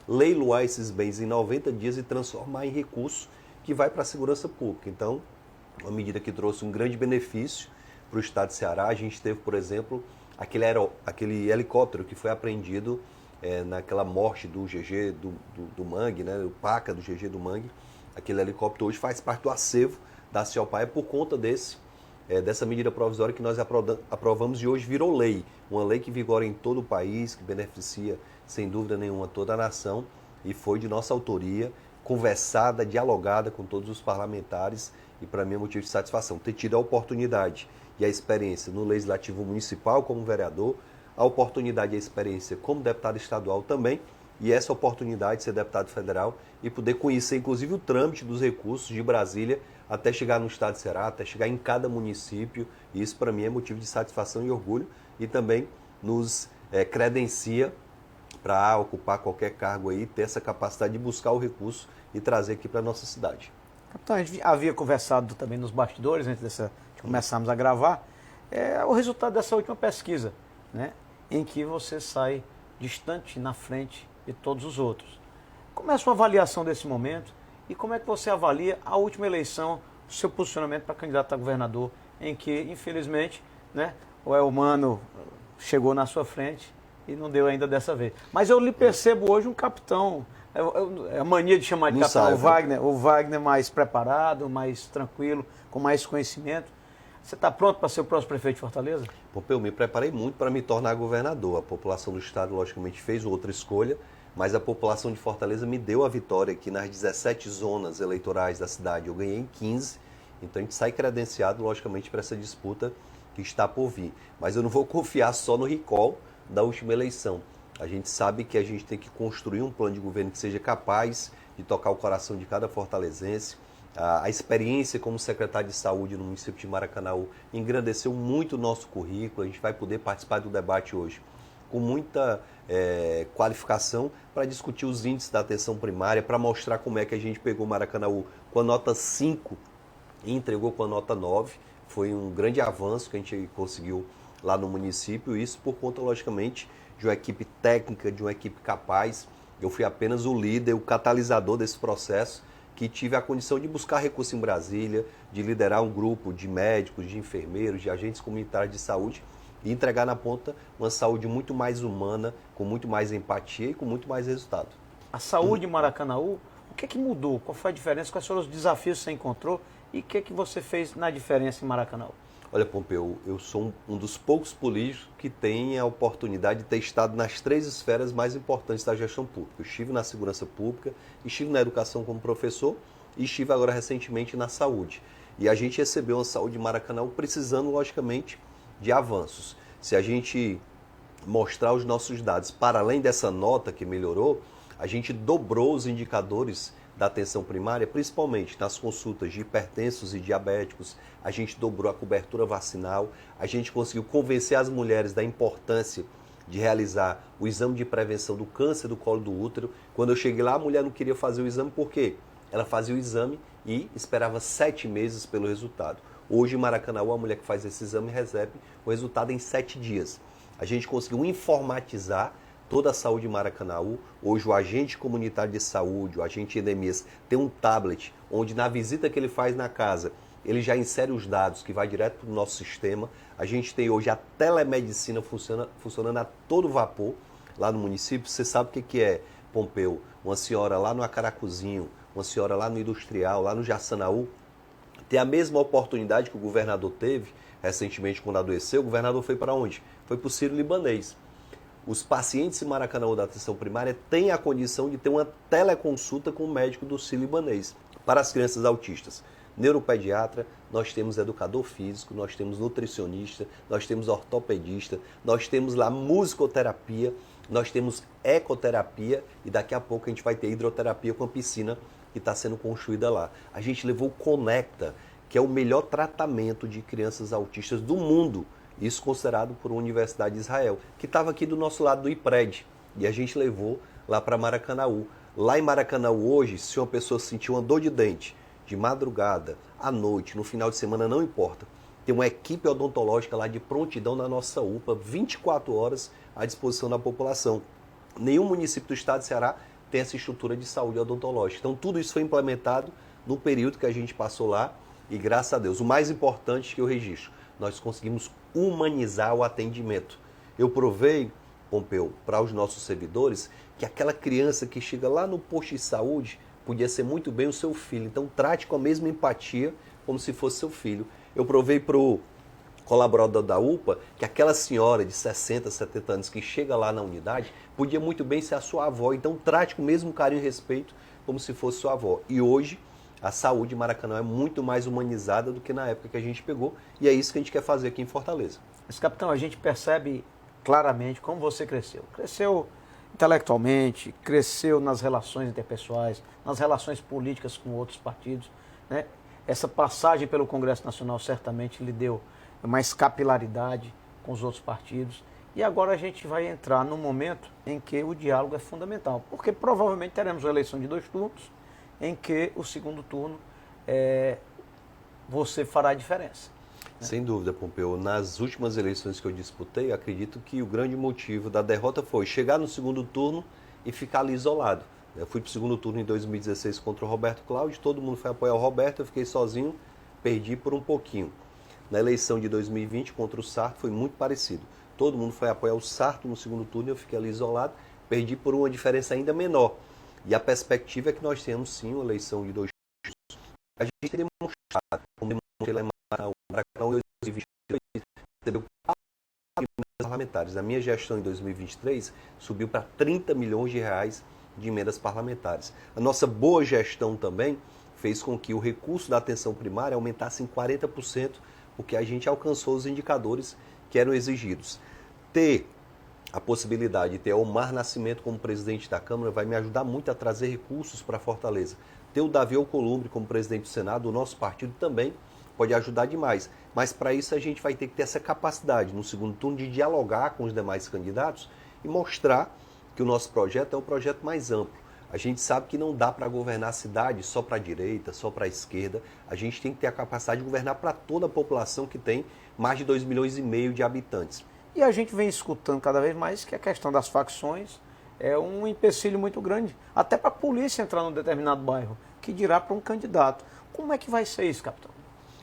leiloar esses bens em 90 dias e transformar em recurso que vai para a segurança pública. Então, uma medida que trouxe um grande benefício para o estado de Ceará. A gente teve, por exemplo, aquele helicóptero que foi apreendido naquela morte do GG do Mangue, né, o PACA do GG do Mangue. Aquele helicóptero hoje faz parte do acervo da Cielpaia por conta dessa medida provisória que nós aprovamos e hoje virou lei. Uma lei que vigora em todo o país, que beneficia, sem dúvida nenhuma, toda a nação e foi de nossa autoria, conversada, dialogada com todos os parlamentares e para mim é motivo de satisfação ter tido a oportunidade e a experiência no Legislativo Municipal como vereador, a oportunidade e a experiência como deputado estadual também, e essa oportunidade de ser deputado federal e poder conhecer, inclusive, o trâmite dos recursos de Brasília até chegar no estado de Ceará, até chegar em cada município, e isso para mim é motivo de satisfação e orgulho, e também nos credencia para ocupar qualquer cargo aí, ter essa capacidade de buscar o recurso e trazer aqui para a nossa cidade. Capitão, a gente havia conversado também nos bastidores, antes de começarmos a gravar, o resultado dessa última pesquisa, né, em que você sai distante na frente de todos os outros. Como é a sua avaliação desse momento e como é que você avalia a última eleição, o seu posicionamento para candidato a governador, em que, infelizmente, né, o Elmano chegou na sua frente e não deu ainda dessa vez. Mas eu lhe percebo hoje um capitão, a mania de chamar de Não capitão sabe, o Wagner mais preparado, mais tranquilo, com mais conhecimento. Você está pronto para ser o próximo prefeito de Fortaleza? Pompeu, eu me preparei muito para me tornar governador. A população do estado, logicamente, fez outra escolha, mas a população de Fortaleza me deu a vitória aqui nas 17 zonas eleitorais da cidade. Eu ganhei em 15, então a gente sai credenciado, logicamente, para essa disputa que está por vir. Mas eu não vou confiar só no recall da última eleição. A gente sabe que a gente tem que construir um plano de governo que seja capaz de tocar o coração de cada fortalezense. A experiência como secretário de saúde no município de Maracanaú engrandeceu muito o nosso currículo. A gente vai poder participar do debate hoje com muita qualificação para discutir os índices da atenção primária, para mostrar como é que a gente pegou Maracanaú com a nota 5 e entregou com a nota 9. Foi um grande avanço que a gente conseguiu lá no município, isso por conta, logicamente, de uma equipe técnica, de uma equipe capaz. Eu fui apenas o líder, o catalisador desse processo, que tive a condição de buscar recurso em Brasília, de liderar um grupo de médicos, de enfermeiros, de agentes comunitários de saúde e entregar na ponta uma saúde muito mais humana, com muito mais empatia e com muito mais resultado. A saúde em Maracanaú, o que mudou? Qual foi a diferença? Quais foram os desafios que você encontrou? E o que você fez na diferença em Maracanaú? Olha, Pompeu, eu sou um dos poucos políticos que tem a oportunidade de ter estado nas 3 esferas mais importantes da gestão pública. Eu estive na segurança pública, estive na educação como professor e estive agora recentemente na saúde. E a gente recebeu uma saúde de Maracanaú precisando, logicamente, de avanços. Se a gente mostrar os nossos dados para além dessa nota que melhorou, a gente dobrou os indicadores da atenção primária, principalmente nas consultas de hipertensos e diabéticos. A gente dobrou a cobertura vacinal, a gente conseguiu convencer as mulheres da importância de realizar o exame de prevenção do câncer do colo do útero. Quando eu cheguei lá, a mulher não queria fazer o exame, por quê? Ela fazia o exame e esperava 7 meses pelo resultado. Hoje, em Maracanaú, a mulher que faz esse exame recebe o resultado em 7 dias. A gente conseguiu informatizar toda a saúde de Maracanaú. Hoje o agente comunitário de saúde, o agente endemias, tem um tablet onde na visita que ele faz na casa, ele já insere os dados que vai direto para o nosso sistema. A gente tem hoje a telemedicina funcionando a todo vapor lá no município. Você sabe o que é, Pompeu? Uma senhora lá no Acaracuzinho, uma senhora lá no Industrial, lá no Jaçanaú, tem a mesma oportunidade que o governador teve recentemente quando adoeceu. O governador foi para onde? Foi para o Sírio-Libanês. Os pacientes em Maracanaú da atenção primária têm a condição de ter uma teleconsulta com o médico do Sírio-Libanês. Para as crianças autistas, neuropediatra, nós temos educador físico, nós temos nutricionista, nós temos ortopedista, nós temos lá musicoterapia, nós temos ecoterapia e daqui a pouco a gente vai ter hidroterapia com a piscina que está sendo construída lá. A gente levou o Conecta, que é o melhor tratamento de crianças autistas do mundo, isso considerado por uma universidade de Israel, que estava aqui do nosso lado do IPRED, e a gente levou lá para Maracanaú. Lá em Maracanaú hoje, se uma pessoa sentir uma dor de dente, de madrugada, à noite, no final de semana, não importa, tem uma equipe odontológica lá de prontidão na nossa UPA, 24 horas à disposição da população. Nenhum município do estado de Ceará tem essa estrutura de saúde odontológica. Então, tudo isso foi implementado no período que a gente passou lá e, graças a Deus, o mais importante que eu registro, nós conseguimos humanizar o atendimento. Eu provei, Pompeu, para os nossos servidores, que aquela criança que chega lá no posto de saúde podia ser muito bem o seu filho. Então, trate com a mesma empatia como se fosse seu filho. Eu provei para o colaborador da UPA que aquela senhora de 60, 70 anos que chega lá na unidade podia muito bem ser a sua avó. Então, trate com o mesmo carinho e respeito como se fosse sua avó. E hoje, a saúde em Maracanã é muito mais humanizada do que na época que a gente pegou. E é isso que a gente quer fazer aqui em Fortaleza. Mas, capitão, a gente percebe claramente como você cresceu. Cresceu intelectualmente, cresceu nas relações interpessoais, nas relações políticas com outros partidos, né? Essa passagem pelo Congresso Nacional certamente lhe deu mais capilaridade com os outros partidos. E agora a gente vai entrar num momento em que o diálogo é fundamental, porque provavelmente teremos uma eleição de 2 turnos, em que o segundo turno você fará a diferença. Sem dúvida, Pompeu. Nas últimas eleições que eu disputei, acredito que o grande motivo da derrota foi chegar no segundo turno e ficar ali isolado. Eu fui para o segundo turno em 2016 contra o Roberto Cláudio, todo mundo foi apoiar o Roberto, eu fiquei sozinho, perdi por um pouquinho. Na eleição de 2020 contra o Sarto foi muito parecido. Todo mundo foi apoiar o Sarto no segundo turno, eu fiquei ali isolado, perdi por uma diferença ainda menor. E a perspectiva é que nós temos sim uma eleição de 2 turnos. A gente tem demonstrado, como demonstrei lá em Maracanã, 2023, recebeu 4 emendas parlamentares. A minha gestão em 2023 subiu para 30 milhões de reais de emendas parlamentares. A nossa boa gestão também fez com que o recurso da atenção primária aumentasse em 40%, porque a gente alcançou os indicadores que eram exigidos. Ter a possibilidade de ter Omar Nascimento como presidente da Câmara vai me ajudar muito a trazer recursos para Fortaleza. Ter o Davi Alcolumbre como presidente do Senado, o nosso partido também pode ajudar demais. Mas para isso a gente vai ter que ter essa capacidade, no segundo turno, de dialogar com os demais candidatos e mostrar que o nosso projeto é um projeto mais amplo. A gente sabe que não dá para governar a cidade só para a direita, só para a esquerda. A gente tem que ter a capacidade de governar para toda a população que tem mais de 2,5 milhões de habitantes. E a gente vem escutando cada vez mais que a questão das facções é um empecilho muito grande, até para a polícia entrar num determinado bairro, que dirá para um candidato. Como é que vai ser isso, capitão?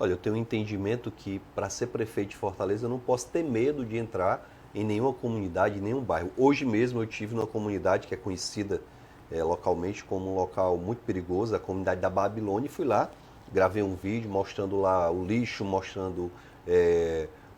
Olha, eu tenho um entendimento que para ser prefeito de Fortaleza eu não posso ter medo de entrar em nenhuma comunidade, em nenhum bairro. Hoje mesmo eu tive numa comunidade que é conhecida localmente como um local muito perigoso, a comunidade da Babilônia, e fui lá, gravei um vídeo mostrando lá o lixo, mostrando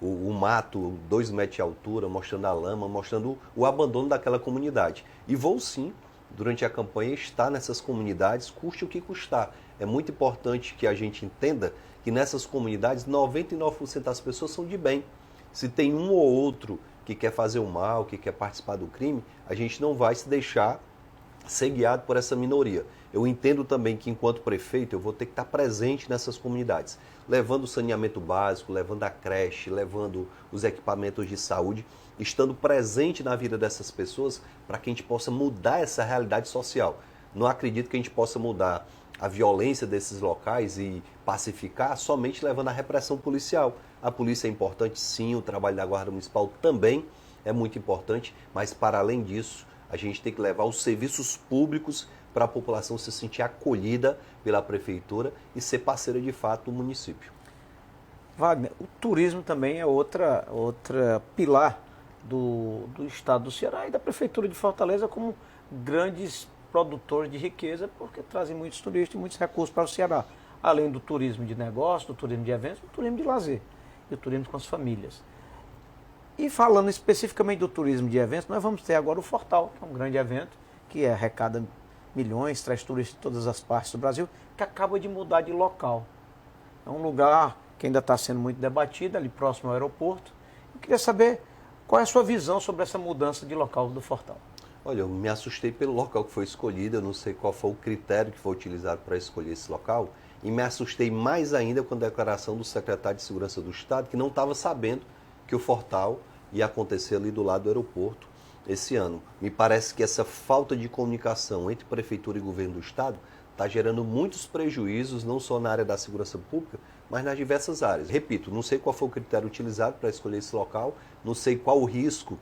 o mato, 2 metros de altura, mostrando a lama, mostrando o abandono daquela comunidade. E vou sim, durante a campanha, estar nessas comunidades, custe o que custar. É muito importante que a gente entenda que nessas comunidades 99% das pessoas são de bem. Se tem um ou outro que quer fazer o mal, que quer participar do crime, a gente não vai se deixar ser guiado por essa minoria. Eu entendo também que, enquanto prefeito, eu vou ter que estar presente nessas comunidades, levando o saneamento básico, levando a creche, levando os equipamentos de saúde, estando presente na vida dessas pessoas para que a gente possa mudar essa realidade social. Não acredito que a gente possa mudar a violência desses locais e pacificar somente levando a repressão policial. A polícia é importante, sim, o trabalho da Guarda Municipal também é muito importante, mas para além disso, a gente tem que levar os serviços públicos para a população se sentir acolhida pela prefeitura e ser parceira de fato do município. Wagner, o turismo também é outra pilar do estado do Ceará e da prefeitura de Fortaleza como grandes produtores de riqueza, porque trazem muitos turistas e muitos recursos para o Ceará. Além do turismo de negócio, do turismo de eventos, do turismo de lazer e o turismo com as famílias. E falando especificamente do turismo de eventos, nós vamos ter agora o Fortal, que é um grande evento, que arrecada milhões, traz turistas de todas as partes do Brasil, que acaba de mudar de local. É um lugar que ainda está sendo muito debatido, ali próximo ao aeroporto. Eu queria saber qual é a sua visão sobre essa mudança de local do Fortal. Olha, eu me assustei pelo local que foi escolhido, eu não sei qual foi o critério que foi utilizado para escolher esse local, e me assustei mais ainda com a declaração do secretário de Segurança do Estado, que não estava sabendo que o Fortal ia acontecer ali do lado do aeroporto esse ano. Me parece que essa falta de comunicação entre Prefeitura e Governo do Estado está gerando muitos prejuízos, não só na área da segurança pública, mas nas diversas áreas. Repito, não sei qual foi o critério utilizado para escolher esse local, não sei qual o risco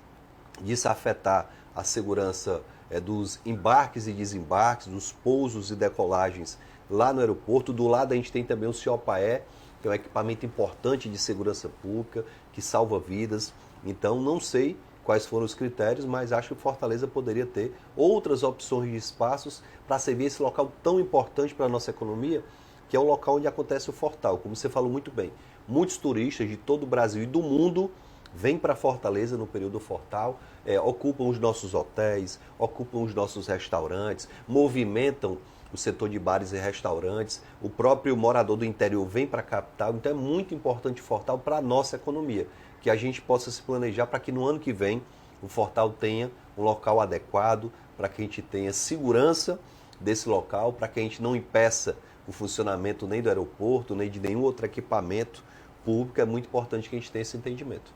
disso afetar a segurança dos embarques e desembarques, dos pousos e decolagens lá no aeroporto. Do lado a gente tem também o CIOPAE, que é um equipamento importante de segurança pública, que salva vidas. Então, não sei quais foram os critérios, mas acho que Fortaleza poderia ter outras opções de espaços para servir esse local tão importante para a nossa economia, que é o local onde acontece o Fortal. Como você falou muito bem, muitos turistas de todo o Brasil e do mundo vêm para Fortaleza no período Fortal, ocupam os nossos hotéis, ocupam os nossos restaurantes, movimentam o setor de bares e restaurantes, o próprio morador do interior vem para a capital, então é muito importante o Fortal para a nossa economia, que a gente possa se planejar para que no ano que vem o Fortal tenha um local adequado, para que a gente tenha segurança desse local, para que a gente não impeça o funcionamento nem do aeroporto, nem de nenhum outro equipamento público. É muito importante que a gente tenha esse entendimento.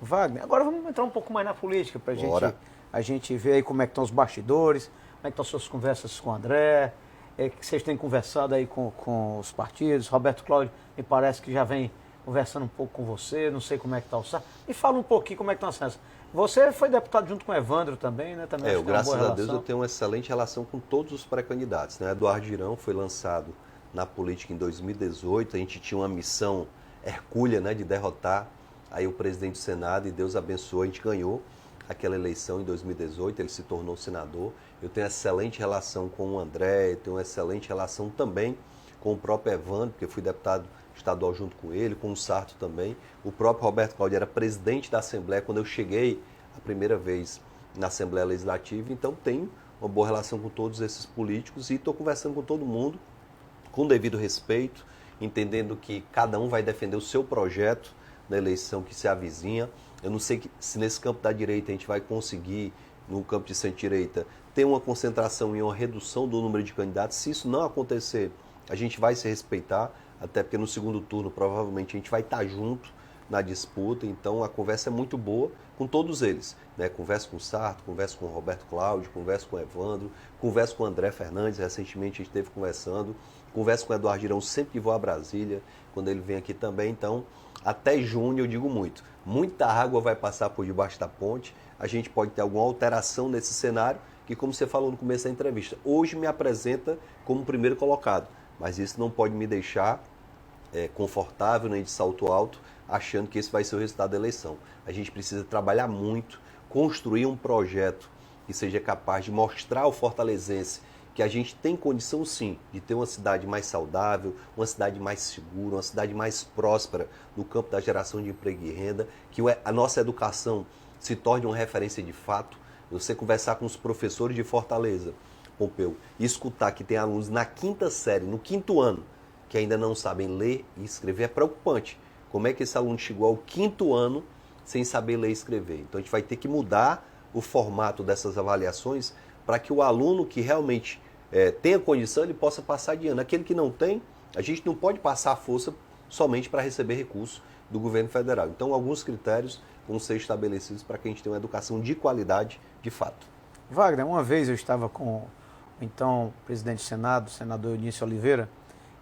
Wagner, agora vamos entrar um pouco mais na política, para a gente ver aí como é que estão os bastidores, como é que estão as suas conversas com o André, que vocês têm conversado aí com os partidos. Roberto Cláudio me parece que já vem conversando um pouco com você, não sei como é que está o Sá. Me fala um pouquinho como é que estão as coisas. Você foi deputado junto com o Evandro também, né? Também graças a Deus eu tenho uma excelente relação com todos os pré-candidatos, né? Eduardo Girão foi lançado na política em 2018, a gente tinha uma missão hercúlea, né, de derrotar aí o presidente do Senado, e Deus abençoou, a gente ganhou aquela eleição em 2018, ele se tornou senador. Eu tenho excelente relação com o André, eu tenho uma excelente relação também com o próprio Evandro, porque fui deputado estadual junto com ele, com o Sarto também. O próprio Roberto Cláudio era presidente da Assembleia quando eu cheguei a primeira vez na Assembleia Legislativa, então tenho uma boa relação com todos esses políticos e estou conversando com todo mundo com devido respeito, entendendo que cada um vai defender o seu projeto na eleição que se avizinha. Eu não sei se nesse campo da direita a gente vai conseguir, no campo de centro-direita, ter uma concentração e uma redução do número de candidatos. Se isso não acontecer, a gente vai se respeitar, até porque no segundo turno provavelmente a gente vai estar junto na disputa. Então a conversa é muito boa com todos eles, né? Converso com o Sarto, converso com o Roberto Cláudio, converso com o Evandro, converso com o André Fernandes, recentemente a gente esteve conversando, converso com o Eduardo Girão sempre que vou a Brasília, quando ele vem aqui também. Então, até junho eu digo muita água vai passar por debaixo da ponte, a gente pode ter alguma alteração nesse cenário, que como você falou no começo da entrevista, hoje me apresenta como primeiro colocado, mas isso não pode me deixar confortável nem de salto alto, achando que esse vai ser o resultado da eleição. A gente precisa trabalhar muito, construir um projeto que seja capaz de mostrar ao fortalezense que a gente tem condição sim de ter uma cidade mais saudável, uma cidade mais segura, uma cidade mais próspera no campo da geração de emprego e renda, que a nossa educação se torne uma referência de fato. Você conversar com os professores de Fortaleza, Pompeu, e escutar que tem alunos na quinta série, no quinto ano, que ainda não sabem ler e escrever, é preocupante. Como é que esse aluno chegou ao quinto ano sem saber ler e escrever? Então a gente vai ter que mudar o formato dessas avaliações para que o aluno que realmente tenha condição, ele possa passar de ano. Aquele que não tem, a gente não pode passar a força somente para receber recursos do governo federal. Então alguns critérios vão ser estabelecidos para que a gente tenha uma educação de qualidade de fato. Wagner, uma vez eu estava com o então presidente do Senado, o senador Eunício Oliveira,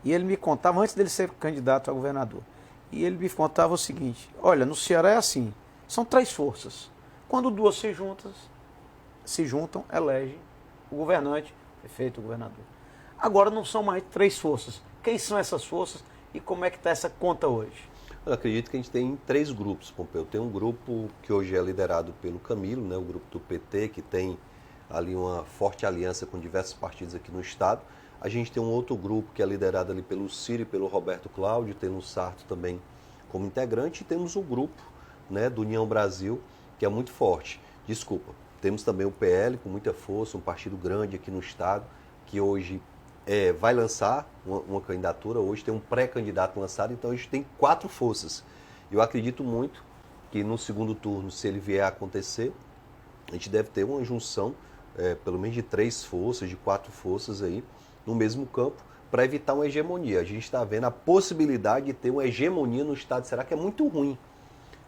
e ele me contava, antes dele ser candidato a governador, e ele me contava o seguinte: olha, no Ceará é assim, são 3 forças. Quando 2 se juntam, elegem o governante, prefeito, o governador. Agora não são mais 3 forças. Quem são essas forças e como é que está essa conta hoje? Eu acredito que a gente tem 3 grupos, Pompeu. Tem um grupo que hoje é liderado pelo Camilo, né, o grupo do PT, que tem ali uma forte aliança com diversos partidos aqui no estado. A gente tem um outro grupo que é liderado ali pelo Ciro e pelo Roberto Cláudio, temos o Sarto também como integrante, e temos o grupo, né, do União Brasil, que é muito forte. Temos também o PL com muita força, um partido grande aqui no estado, que hoje vai lançar uma candidatura, hoje tem um pré-candidato lançado, então a gente tem 4 forças. Eu acredito muito que no segundo turno, se ele vier a acontecer, a gente deve ter uma junção, pelo menos de 3 forças, de 4 forças aí, no mesmo campo, para evitar uma hegemonia. A gente está vendo a possibilidade de ter uma hegemonia no estado de Ceará, que é muito ruim.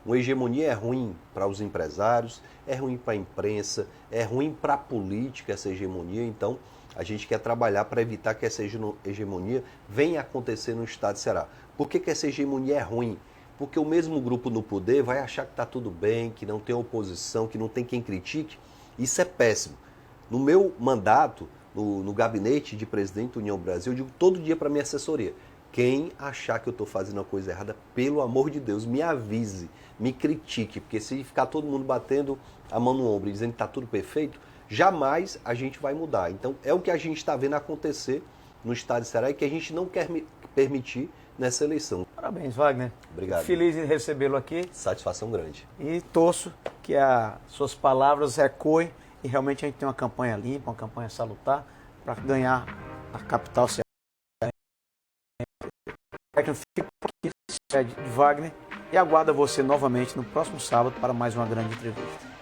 Uma hegemonia é ruim para os empresários, é ruim para a imprensa, é ruim para a política essa hegemonia. Então, a gente quer trabalhar para evitar que essa hegemonia venha a acontecer no estado de Ceará. Por que essa hegemonia é ruim? Porque o mesmo grupo no poder vai achar que está tudo bem, que não tem oposição, que não tem quem critique. Isso é péssimo. No meu mandato, no gabinete de presidente da União Brasil, eu digo todo dia para minha assessoria, quem achar que eu estou fazendo uma coisa errada, pelo amor de Deus, me avise, me critique, porque se ficar todo mundo batendo a mão no ombro e dizendo que está tudo perfeito, jamais a gente vai mudar. Então, é o que a gente está vendo acontecer no estado de Ceará e que a gente não quer permitir nessa eleição. Parabéns, Wagner. Obrigado. Feliz em recebê-lo aqui. Satisfação grande. E torço que as suas palavras ecoem e realmente a gente tenha uma campanha limpa, uma campanha salutar para ganhar a capital cearense. Fico aqui, de Wagner, e aguardo você novamente no próximo sábado para mais uma grande entrevista.